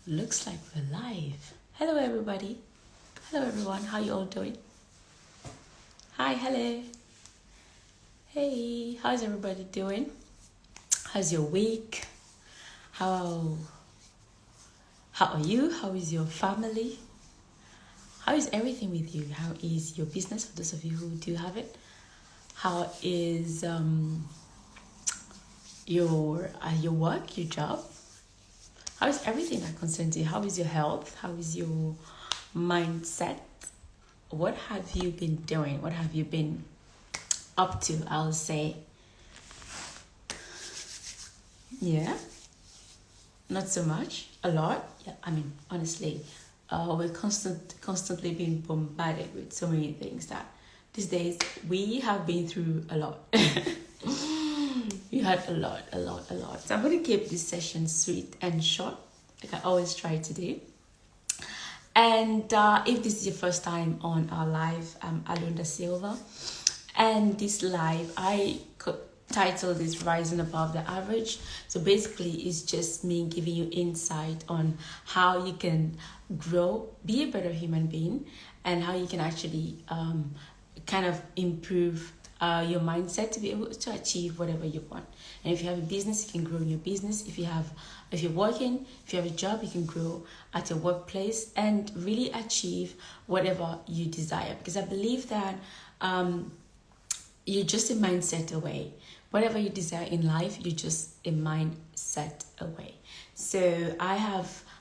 Looks like we're live. Hello, everybody. Hello, everyone. How you all doing? Hi, hello. Hey, how's everybody doing? How's your week? How are you? How is your family? How is everything with you? How is your business for those of you who do have it? How is your work, your job? How is everything that concerns you? How is your health? How is your mindset? What have you been doing? What have you been up to? I'll say, yeah, not so much, a lot. Yeah, I mean, honestly, we're constantly being bombarded with so many things that these days we have been through a lot. We had a lot. So I'm going to keep this session sweet and short, like I always try to do. And if this is your first time on our live, I'm Alunda Silva. And this live, I could title this Rising Above the Average. So basically, it's just me giving you insight on how you can grow, be a better human being, and how you can actually kind of improve your mindset to be able to achieve whatever you want. And if you have a business, you can grow in your business. If you're working, if you have a job, you can grow at your workplace and really achieve whatever you desire. Because I believe that you're just a mindset away. Whatever you desire in life, you're just a mindset away. So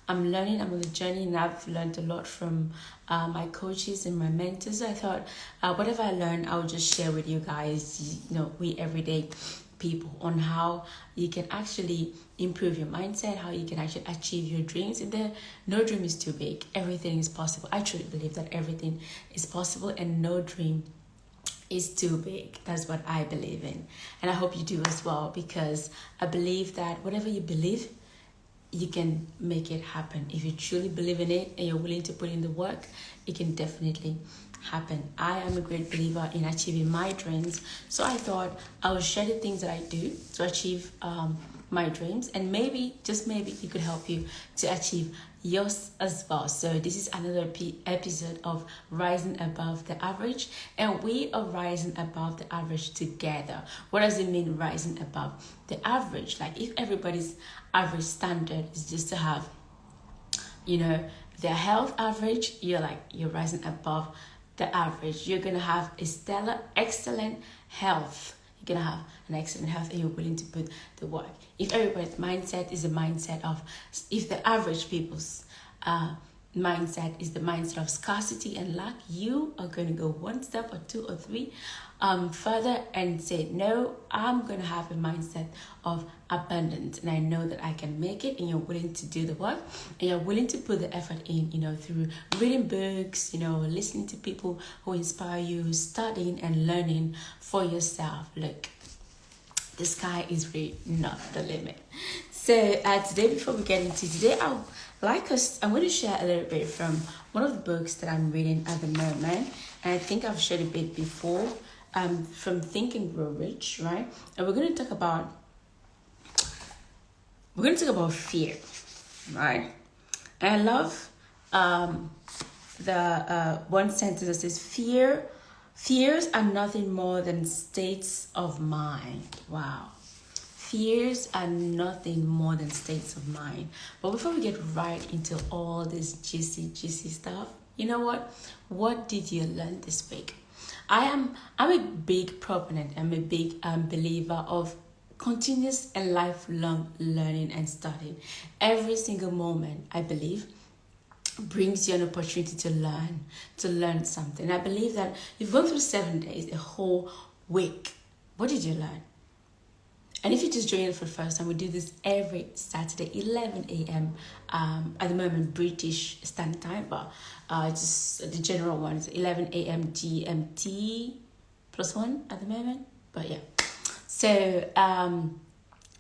I'm learning, I'm on the journey, and I've learned a lot from my coaches and my mentors. I thought whatever I learned, I would just share with you guys, we everyday people, on how you can actually improve your mindset, how you can actually achieve your dreams. And no dream is too big. Everything is possible. I truly believe that everything is possible and no dream is too big. That's what I believe in. And I hope you do as well, because I believe that whatever you believe, you can make it happen. If you truly believe in it and you're willing to put in the work, it can definitely happen. I am a great believer in achieving my dreams. So I thought I would share the things that I do to achieve my dreams, and maybe, just maybe, it could help you to achieve yours as well. So this is another episode of Rising Above the Average, and we are rising above the average together. What does it mean, rising above the average? Like, if everybody's average standard is just to have, their health average, you're rising above the average. You're gonna have a stellar, excellent health. You're gonna have an excellent health, and you're willing to put the work. If everybody's mindset is a mindset of, if the average people's mindset is the mindset of scarcity and lack, you are going to go one step or two or three further and say, no, I'm going to have a mindset of abundance, and I know that I can make it. And you're willing to do the work, and you're willing to put the effort in, through reading books, listening to people who inspire you, studying and learning for yourself. Look, the sky is really not the limit. So today, before we get into today, I'm going to share a little bit from one of the books that I'm reading at the moment, and I think I've shared a bit before, from Think and Grow Rich, right? And we're going to talk about fear, right? And I love the one sentence that says, fears are nothing more than states of mind. Wow. Fears are nothing more than states of mind. But before we get right into all this juicy stuff, you know what? What did you learn this week? I'm a big proponent. I'm a big believer of continuous and lifelong learning and studying. Every single moment, I believe, brings you an opportunity to learn something. I believe that you've gone through 7 days, a whole week. What did you learn? And if you just joined us for the first time, we do this every Saturday, 11 a.m. At the moment, British Standard Time, but just the general one is 11 a.m. GMT +1 at the moment. But yeah. So,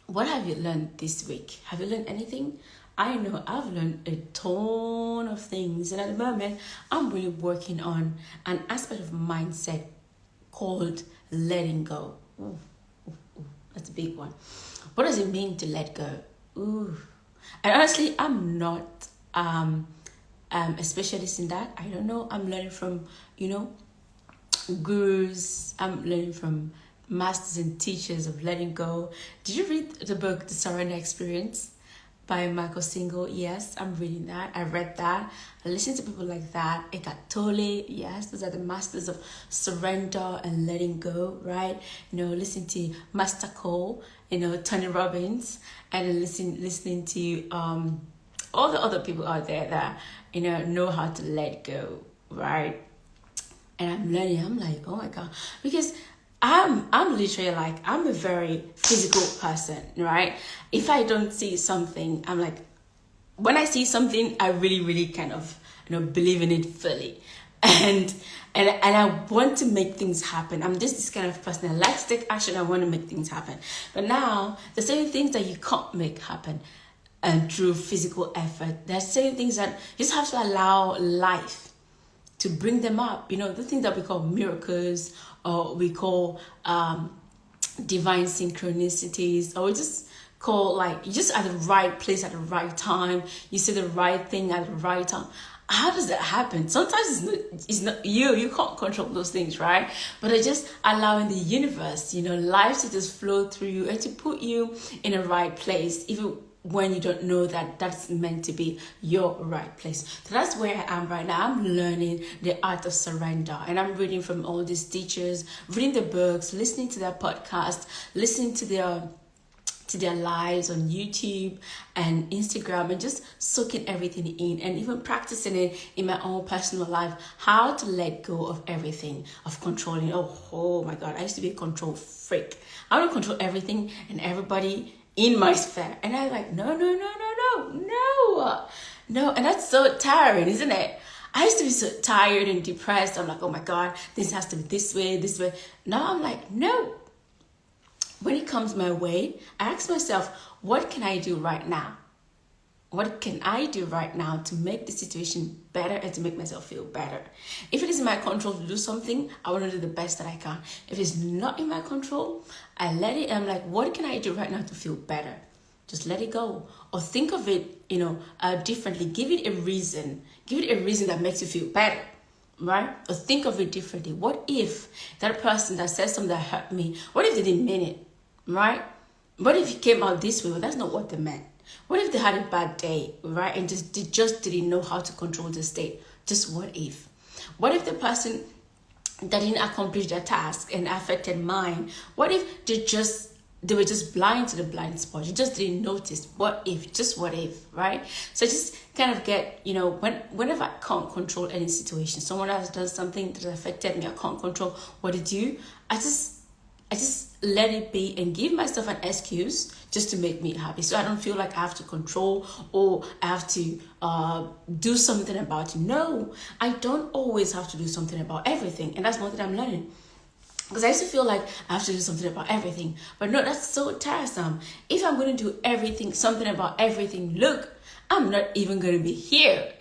what have you learned this week? Have you learned anything? I know I've learned a ton of things. And at the moment, I'm really working on an aspect of mindset called letting go. Ooh. That's a big one. What does it mean to let go? Ooh. And honestly, I'm not specialist in that. I don't know. I'm learning from, gurus. I'm learning from masters and teachers of letting go. Did you read the book The Surrender Experience by Michael Single? Yes, I'm reading that. I read that. I listen to people like that. Eckhart Tolle. Yes, those are the masters of surrender and letting go, right? Listen to Master Cole, Tony Robbins, and listening to all the other people out there that know how to let go, right? And I'm learning. I'm like, oh my god, because I'm literally like, I'm a very physical person, right? If I don't see something, I'm like, when I see something, I really, really kind of, believe in it fully. And I want to make things happen. I'm just this kind of person. I like to take action. I want to make things happen. But now, there's certain things that you can't make happen through physical effort. There's certain things that you just have to allow life to bring them up. The things that we call miracles, or we call divine synchronicities, or we just call like, you're just at the right place at the right time. You say the right thing at the right time. How does that happen? Sometimes it's not you can't control those things, right? But I just allowing the universe, life to just flow through you and to put you in a right place, even when you don't know that that's meant to be your right place. So that's where I am right now. I'm learning the art of surrender, and I'm reading from all these teachers, reading the books, listening to their podcasts, listening to their lives on YouTube and Instagram, and just soaking everything in, and even practicing it in my own personal life, how to let go of everything, of controlling. Oh my god, I used to be a control freak. I want to control everything and everybody in my sphere, and I'm like, no, and that's so tiring, isn't it? I used to be so tired and depressed. I'm like, oh my god, this has to be this way. Now I'm like, no. When it comes my way, I ask myself, what can I do right now? What can I do right now to make the situation better and to make myself feel better? If it is in my control to do something, I want to do the best that I can. If it's not in my control, I let it. I'm like, what can I do right now to feel better? Just let it go. Or think of it, differently. Give it a reason. Give it a reason that makes you feel better, right? Or think of it differently. What if that person that said something that hurt me, what if they didn't mean it, right? What if it came out this way? Well, that's not what they meant. What if they had a bad day, right? And they just didn't know how to control the state? Just what if? What if the person that didn't accomplish their task and affected mine? What if they were just blind to the blind spot? You just didn't notice. What if? Just what if, right? So just kind of get, whenever I can't control any situation, someone else does something that affected me, I can't control what to do. I just let it be and give myself an excuse just to make me happy. So I don't feel like I have to control or I have to do something about it. No, I don't always have to do something about everything. And that's one thing I'm learning. Because I used to feel like I have to do something about everything. But no, that's so tiresome. If I'm going to do something about everything, look, I'm not even going to be here.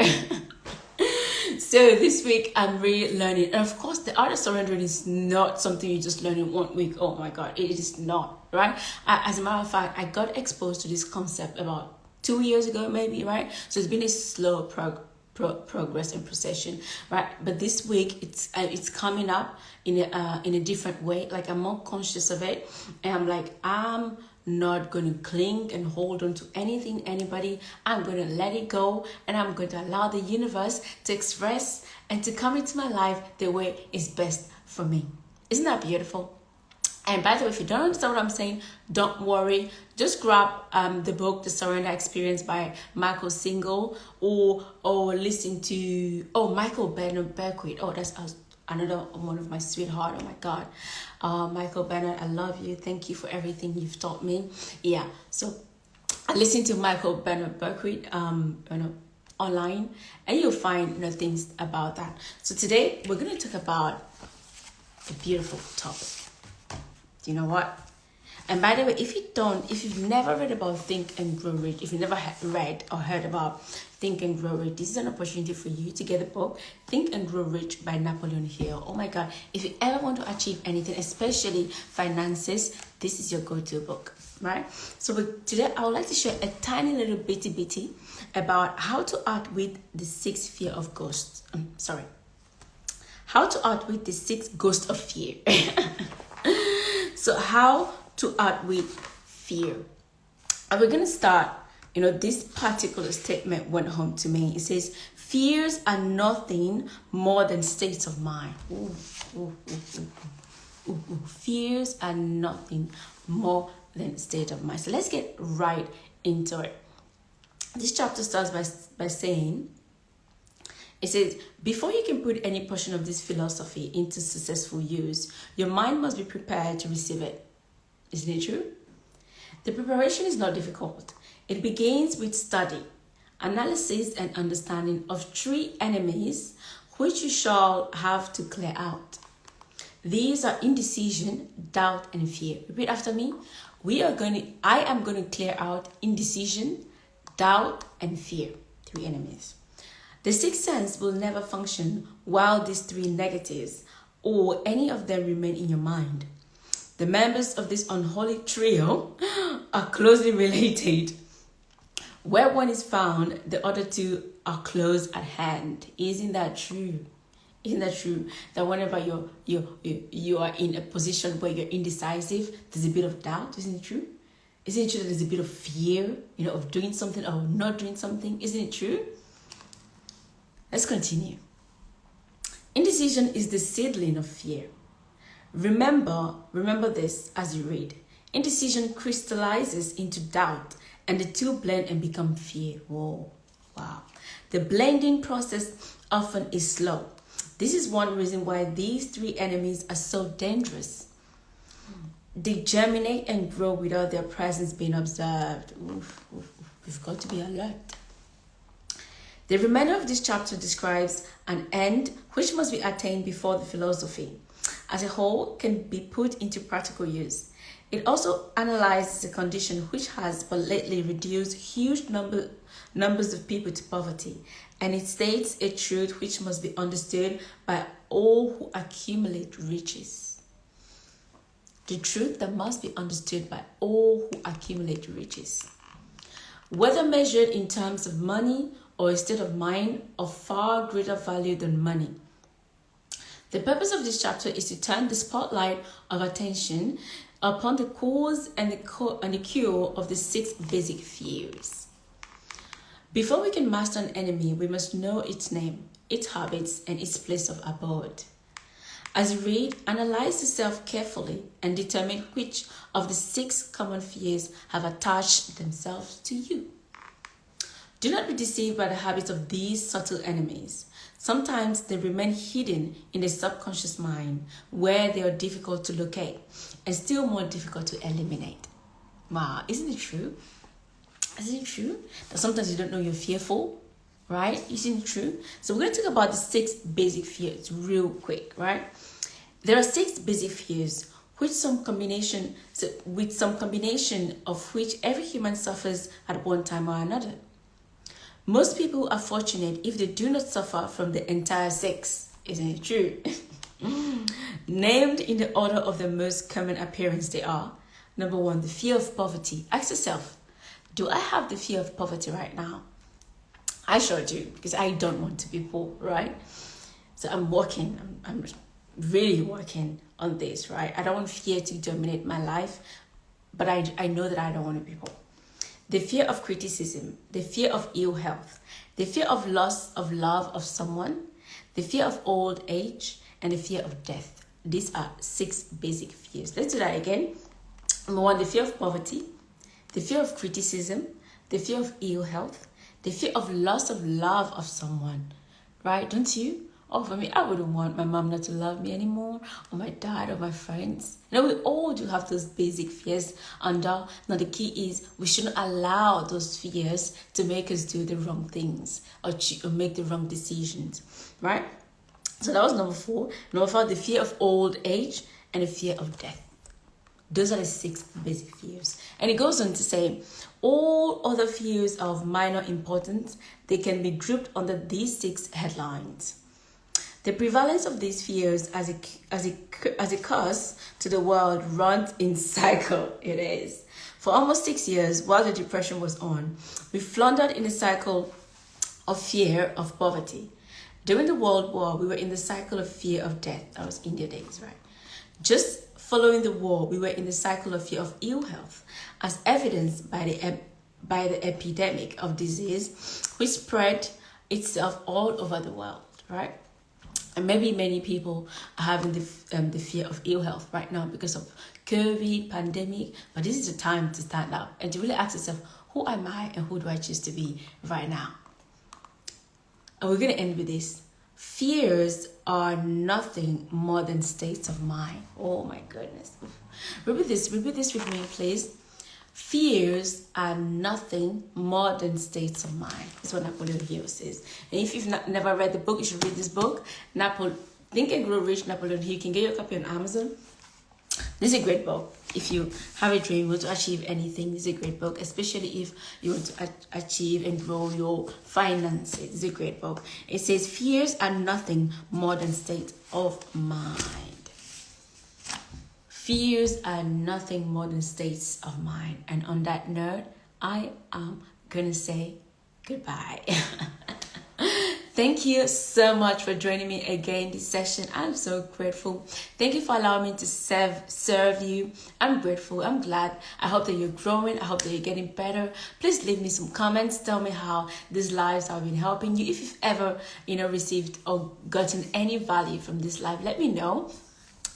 So this week I'm really learning. And of course, the art of surrendering is not something you just learn in 1 week. Oh my God, it is not, right? As a matter of fact, I got exposed to this concept about 2 years ago, maybe, right? So it's been a slow progress and procession, right? But this week it's coming up in a different way. Like, I'm more conscious of it, and I'm like, I'm not going to cling and hold on to anything, anybody. I'm going to let it go, and I'm going to allow the universe to express and to come into my life the way is best for me. Isn't that beautiful? And by the way, if you don't understand what I'm saying, don't worry. Just grab the book, The Surrender Experience by Michael Single, or listen to Michael Bernard Beckwith. Oh, that's another one of my sweetheart. Oh my God, Michael Bernard, I love you. Thank you for everything you've taught me. Yeah, so I listen to Michael Bernard Beckwith online, and you'll find things about that. So today we're going to talk about a beautiful topic. Do you know what? And by the way, if you've never read about Think and Grow Rich, if you've never read or heard about Think and Grow Rich, this is an opportunity for you to get the book Think and Grow Rich by Napoleon Hill. Oh my God, if you ever want to achieve anything, especially finances, this is your go-to book, right? So today I would like to share a tiny little bitty about how to outwit the six fear of ghosts. How to outwit the six ghosts of fear. So how to outwit fear. And we're going to start, this particular statement went home to me. It says, fears are nothing more than states of mind. Fears are nothing more than state of mind. So let's get right into it. This chapter starts by saying, it says, before you can put any portion of this philosophy into successful use, your mind must be prepared to receive it. Isn't it true? The preparation is not difficult. It begins with study, analysis, and understanding of three enemies which you shall have to clear out. These are indecision, doubt, and fear. Repeat after me. I am going to clear out indecision, doubt, and fear. Three enemies. The sixth sense will never function while these three negatives or any of them remain in your mind. The members of this unholy trio are closely related. Where one is found, the other two are close at hand. Isn't that true? Isn't that true? That whenever you are in a position where you're indecisive, there's a bit of doubt. Isn't it true? Isn't it true that there's a bit of fear, of doing something or not doing something? Isn't it true? Let's continue. Indecision is the seedling of fear. Remember this as you read. Indecision crystallizes into doubt, and the two blend and become fear. Whoa, wow. The blending process often is slow. This is one reason why these three enemies are so dangerous. They germinate and grow without their presence being observed. We've got to be alert. The remainder of this chapter describes an end which must be attained before the philosophy as a whole can be put into practical use. It also analyzes a condition which has but lately reduced huge numbers of people to poverty, and it states a truth which must be understood by all who accumulate riches. The truth that must be understood by all who accumulate riches. Whether measured in terms of money or a state of mind of far greater value than money. The purpose of this chapter is to turn the spotlight of attention upon the cause and the cure of the six basic fears. Before we can master an enemy, we must know its name, its habits, and its place of abode. As you read, analyze yourself carefully and determine which of the six common fears have attached themselves to you. Do not be deceived by the habits of these subtle enemies. Sometimes they remain hidden in the subconscious mind where they are difficult to locate and still more difficult to eliminate. Wow, isn't it true? Isn't it true that sometimes you don't know you're fearful, right? Isn't it true? So we're going to talk about the six basic fears real quick, right? There are six basic fears with some combination of which every human suffers at one time or another. Most people are fortunate if they do not suffer from the entire six. Isn't it true? Named in the order of their most common appearance, they are: number one, the fear of poverty. Ask yourself, do I have the fear of poverty right now? I sure do, because I don't want to be poor, right? So I'm really working on this, right? I don't want fear to dominate my life, but I know that I don't want to be poor. The fear of criticism, the fear of ill health, the fear of loss of love of someone, the fear of old age, and the fear of death. These are six basic fears. Let's do that again. Number one, the fear of poverty, the fear of criticism, the fear of ill health, the fear of loss of love of someone, right? Don't you? Oh, for me, I wouldn't want my mom not to love me anymore, or my dad, or my friends. We all do have those basic fears. Now, the key is we shouldn't allow those fears to make us do the wrong things or make the wrong decisions, right? So that was number four. Number five, the fear of old age and the fear of death. Those are the six basic fears. And it goes on to say, all other fears are of minor importance. They can be grouped under these six headlines. The prevalence of these fears as a cause to the world runs in cycle. It is. For almost 6 years, while the depression was on, we floundered in a cycle of fear of poverty. During the World War, we were in the cycle of fear of death. That was India days, right? Just following the war, we were in the cycle of fear of ill health, as evidenced by the epidemic of disease, which spread itself all over the world, right? And maybe many people are having the fear of ill health right now because of COVID, pandemic. But this is the time to stand up and to really ask yourself, who am I and who do I choose to be right now? And we're going to end with this. Fears are nothing more than states of mind. Oh my goodness. Repeat this with me, please. Fears are nothing more than states of mind. That's what Napoleon Hill says. And if you've never read the book, you should read this book. Think and Grow Rich, Napoleon Hill. You can get your copy on Amazon. This is a great book. If you have a dream, want to achieve anything, this is a great book. Especially if you want to achieve and grow your finances. This is a great book. It says, fears are nothing more than states of mind. Fears are nothing more than states of mind. And on that note, I am going to say goodbye. Thank you so much for joining me again this session. I'm so grateful. Thank you for allowing me to serve you. I'm grateful. I'm glad. I hope that you're growing. I hope that you're getting better. Please leave me some comments. Tell me how these lives have been helping you. If you've ever, received or gotten any value from this life, let me know.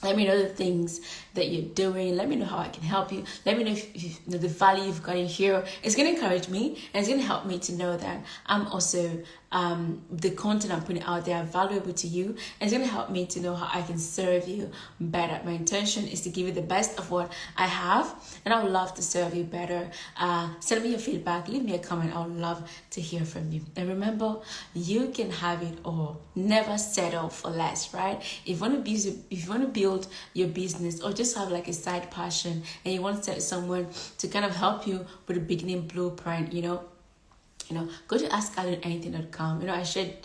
Let me know the things that you're doing. Let me know how I can help you. Let me know if the value you've gotten here. It's going to encourage me and it's going to help me to know that I'm also, the content I'm putting out there are valuable to you. And it's going to help me to know how I can serve you better. My intention is to give you the best of what I have. And I would love to serve you better. Send me your feedback. Leave me a comment. I would love to hear from you. And remember, you can have it all. Never settle for less, right? If you want to build your business or just have like a side passion and you want someone to kind of help you with a beginning blueprint, go to askalienanything.com.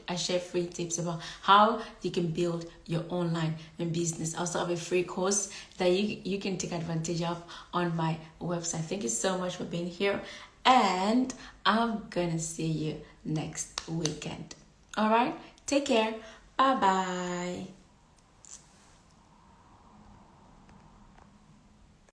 I share free tips about how you can build your online business. I also have a free course that you can take advantage of on my website. Thank you so much for being here, and I'm gonna see you next weekend. All right, take care. Bye bye.